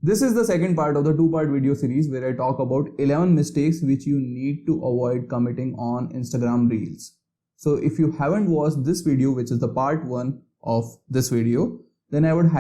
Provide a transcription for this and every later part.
This is the second part of the two-part video series where I talk about 11 mistakes which you need to avoid committing on Instagram Reels. So if you haven't watched this video, which is the part 1 of this video, then I would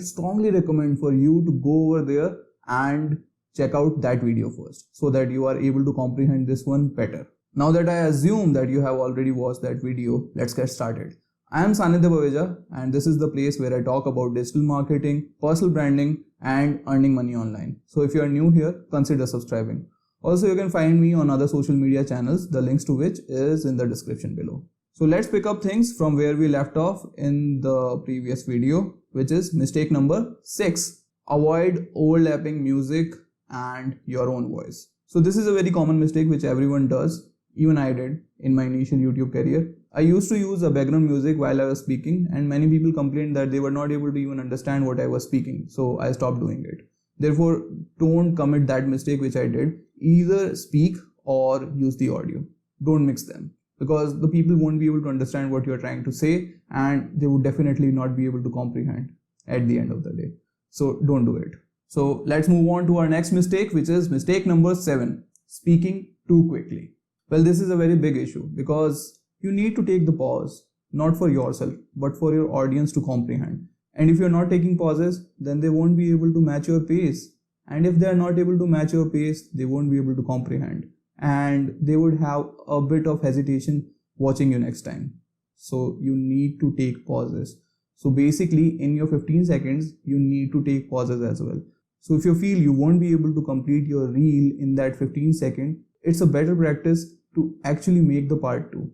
strongly recommend for you to go over there and check out that video first so that you are able to comprehend this one better. Now that I assume that you have already watched that video, let's get started. I am Sanidhya Baveja and this is the place where I talk about digital marketing, personal branding and earning money online. So if you are new here, consider subscribing. Also, you can find me on other social media channels, the links to which is in the description below. So let's pick up things from where we left off in the previous video, which is mistake number 6. Avoid overlapping music and your own voice. So this is a very common mistake which everyone does. Even I did in my initial YouTube career. I used to use a background music while I was speaking and many people complained that they were not able to even understand what I was speaking. So I stopped doing it. Therefore, don't commit that mistake which I did. Either speak or use the audio. Don't mix them because the people won't be able to understand what you're trying to say and they would definitely not be able to comprehend at the end of the day. So don't do it. So let's move on to our next mistake, which is mistake number 7, speaking too quickly. Well, this is a very big issue because you need to take the pause, not for yourself, but for your audience to comprehend. And if you're not taking pauses, then they won't be able to match your pace. And if they are not able to match your pace, they won't be able to comprehend. And they would have a bit of hesitation watching you next time. So you need to take pauses. So basically, in your 15 seconds, you need to take pauses as well. So if you feel you won't be able to complete your reel in that 15 seconds, it's a better practice to actually make the part 2.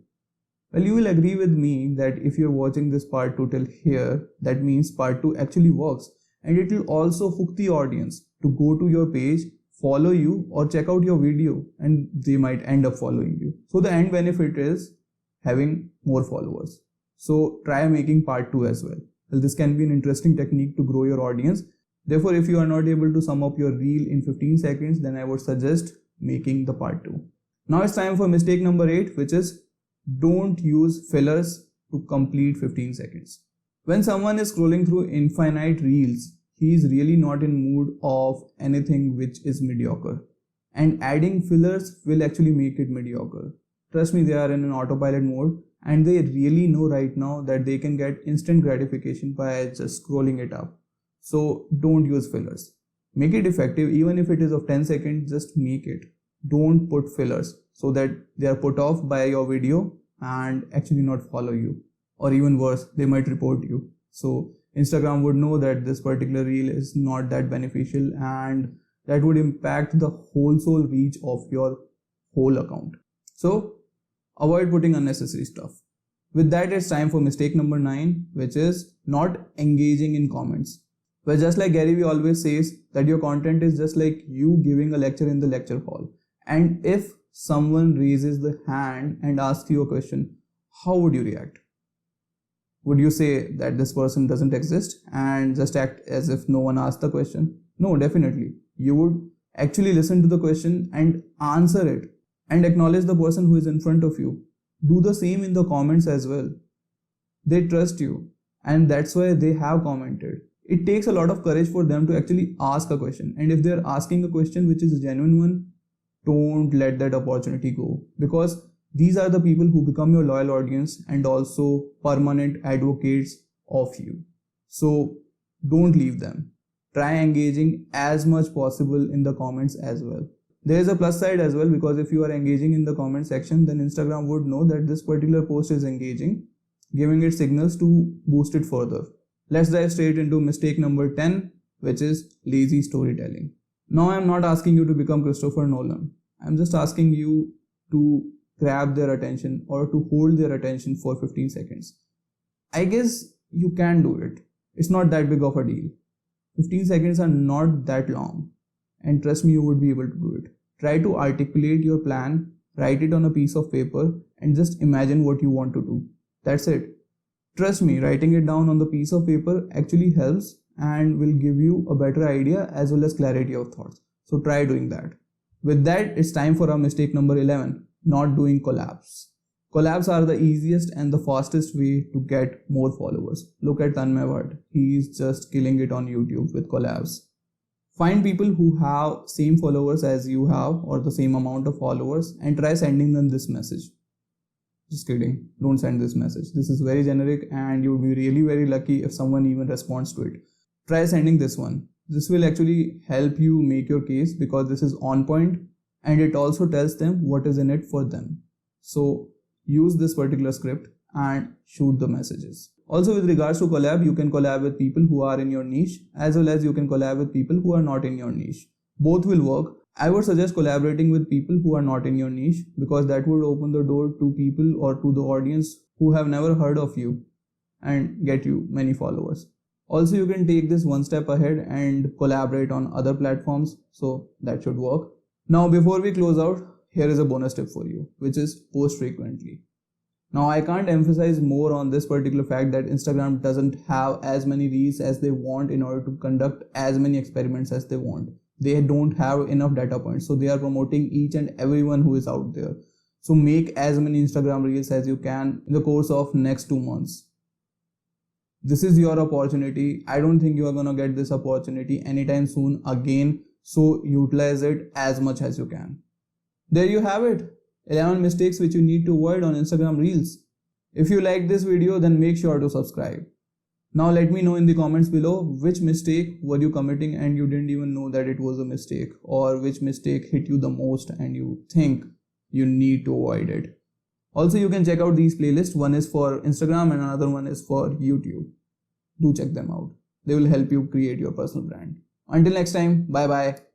Well, you will agree with me that if you're watching this part 2 till here, that means part 2 actually works. And it will also hook the audience to go to your page, follow you or check out your video and they might end up following you. So the end benefit is having more followers. So try making part 2 as well. Well, this can be an interesting technique to grow your audience. Therefore, if you are not able to sum up your reel in 15 seconds, then I would suggest making the part 2. Now it's time for mistake number 8, which is don't use fillers to complete 15 seconds. When someone is scrolling through infinite reels, he is really not in mood of anything which is mediocre. And adding fillers will actually make it mediocre. Trust me, they are in an autopilot mode and they really know right now that they can get instant gratification by just scrolling it up. So don't use fillers. Make it effective, even if it is of 10 seconds, just make it. Don't put fillers so that they are put off by your video and actually not follow you. Or even worse, they might report you. So Instagram would know that this particular reel is not that beneficial and that would impact the wholesale reach of your whole account. So avoid putting unnecessary stuff. With that, it's time for mistake number 9, which is not engaging in comments. Well, just like Gary Vee always says that your content is just like you giving a lecture in the lecture hall. And if someone raises the hand and asks you a question, how would you react? Would you say that this person doesn't exist and just act as if no one asked the question? No, definitely. You would actually listen to the question and answer it and acknowledge the person who is in front of you. Do the same in the comments as well. They trust you and that's why they have commented. It takes a lot of courage for them to actually ask a question. And if they're asking a question which is a genuine one, don't let that opportunity go, because these are the people who become your loyal audience and also permanent advocates of you. So don't leave them. Try engaging as much possible in the comments as well. There is a plus side as well, because if you are engaging in the comment section, then Instagram would know that this particular post is engaging, giving it signals to boost it further. Let's dive straight into mistake number 10, which is lazy storytelling. Now I'm not asking you to become Christopher Nolan. I'm just asking you to grab their attention or to hold their attention for 15 seconds. I guess you can do it. It's not that big of a deal. 15 seconds are not that long. And trust me, you would be able to do it. Try to articulate your plan, write it on a piece of paper and just imagine what you want to do. That's it. Trust me, writing it down on the piece of paper actually helps and will give you a better idea as well as clarity of thoughts. So try doing that. With that, it's time for our mistake number 11, not doing collabs. Collabs are the easiest and the fastest way to get more followers. Look at Tanmay Bhatt. He is just killing it on YouTube with collabs. Find people who have same followers as you have or the same amount of followers and try sending them this message. Just kidding, don't send this message. This is very generic and you would be really very lucky if someone even responds to it. Try sending this one. This will actually help you make your case because this is on point and it also tells them what is in it for them. So use this particular script and shoot the messages. Also, with regards to collab, you can collab with people who are in your niche as well as you can collab with people who are not in your niche. Both will work. I would suggest collaborating with people who are not in your niche because that would open the door to people or to the audience who have never heard of you and get you many followers. Also, you can take this one step ahead and collaborate on other platforms, so that should work. Now, before we close out, here is a bonus tip for you, which is post frequently. Now, I can't emphasize more on this particular fact that Instagram doesn't have as many reels as they want in order to conduct as many experiments as they want. They don't have enough data points, so they are promoting each and everyone who is out there. So make as many Instagram reels as you can in the course of next 2 months. This is your opportunity. I don't think you are gonna get this opportunity anytime soon again, so utilize it as much as you can. There you have it. 11 mistakes which you need to avoid on Instagram Reels. If you like this video, then make sure to subscribe. Now let me know in the comments below which mistake were you committing and you didn't even know that it was a mistake, or which mistake hit you the most and you think you need to avoid it. Also, you can check out these playlists. One is for Instagram and another one is for YouTube. Do check them out. They will help you create your personal brand. Until next time, bye bye.